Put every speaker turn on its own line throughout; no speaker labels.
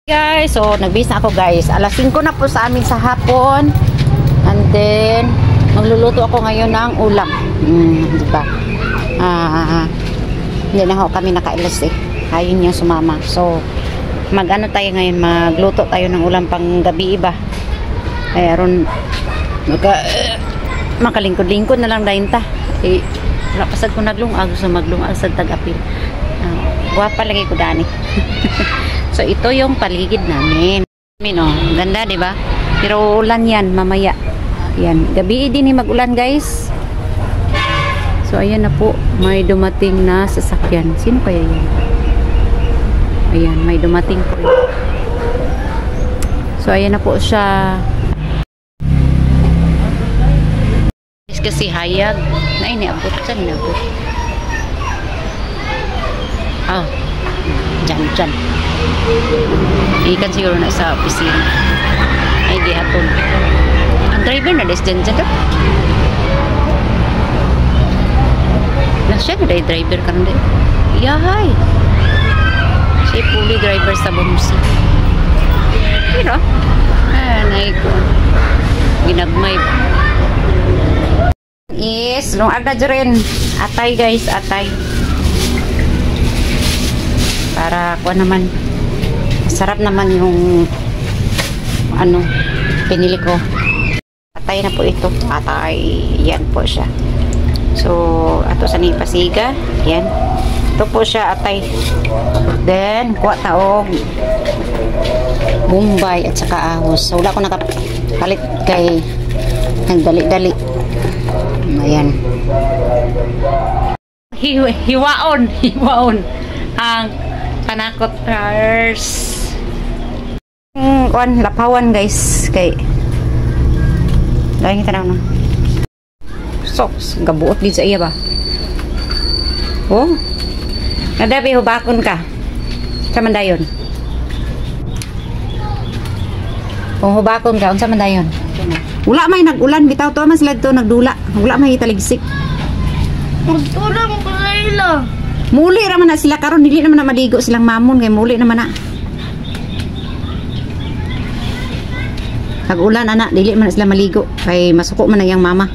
Guys, so nagbis na ako guys. Alas 5 na po sa amin sa hapon. And then magluluto ako ngayon ng ulam. Diba? Hindi na ako kami nakailas eh. Ayun niya sumama. So mag-ano tayo ngayon, magluto tayo ng ulam pang gabi iba. Mayroon makalingkod-lingkod na lang dahil ta. Eh, pasad ko naglungag, so maglungag sa tag-apil. Guwapa lagi ko dani. So ito yung paligid namin. Ganda, 'di ba? Pero ulan 'yan mamaya. Yan, gabi din mag-ulan, guys. So ayan na po, may dumating na sasakyan. Sino kaya 'yan? Ayan, may dumating po. So ayan na po siya. Kasi hayag na iniabot sa inabot. Dyan. Ikan siguro na sa opisina. Ay, di aton. Ang driver na des dyan daw. Siya na driver ka na. Yahay. Siya puli driver sa Bumsi. Pero, naiko. Ginagmay. Yes, lungag na dyan. Atay guys, atay. Para kuha naman, masarap naman yung ano, pinili ko. Atay na po ito. Atay, yan po siya. So, ato sa nipasiga, yan. Ito po siya, atay. Then, kuha taog Bombay at saka ahos. So, wala ko nakapalit kay nagdali-dali. Ayan. Hiwaon ang panakot cars. Lapawan guys kay dahil tanaw na. Socks gabuot din sa iya ba? Oh. Nadabi hubakon ka. Sa mandayon. Kung hubakon ka unsa mandayon? Wala may nag-ulan bitaw to mas ladto nagdula. Wala may taligsik.
Magtulang ko sa ila.
Muli naman na sila karon, dili naman na maligo silang mamon kay muli naman na. Pag-ulan anak, dili man na sila maligo kay masuko man na yang mama.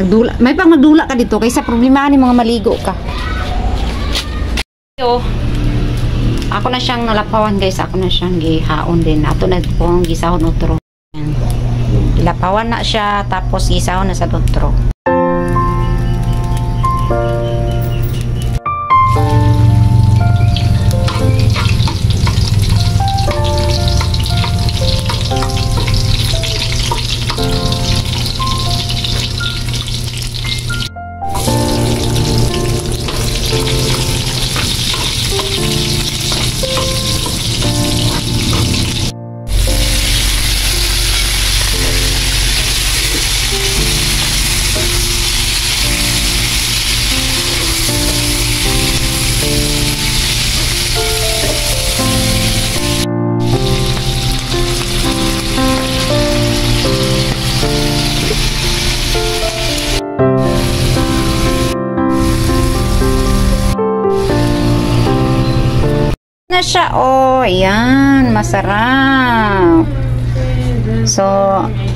Nagdula, may pang magdula ka dito kaysa problema ni mga maligo ka. Yo. Ako na siyang nalapawan guys, ako na siyang gihaon din. Ato na pong gisahon utro. Lapawan na siya tapos gisahon na sa utro. Na siya, oh, ayan, masarap. So,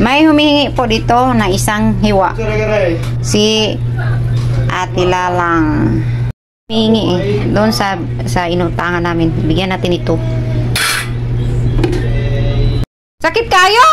may humihingi po dito na isang hiwa. Si Ate Lalang. Humihingi eh. Doon sa inutangan namin. Bigyan natin ito. Sakit kayo?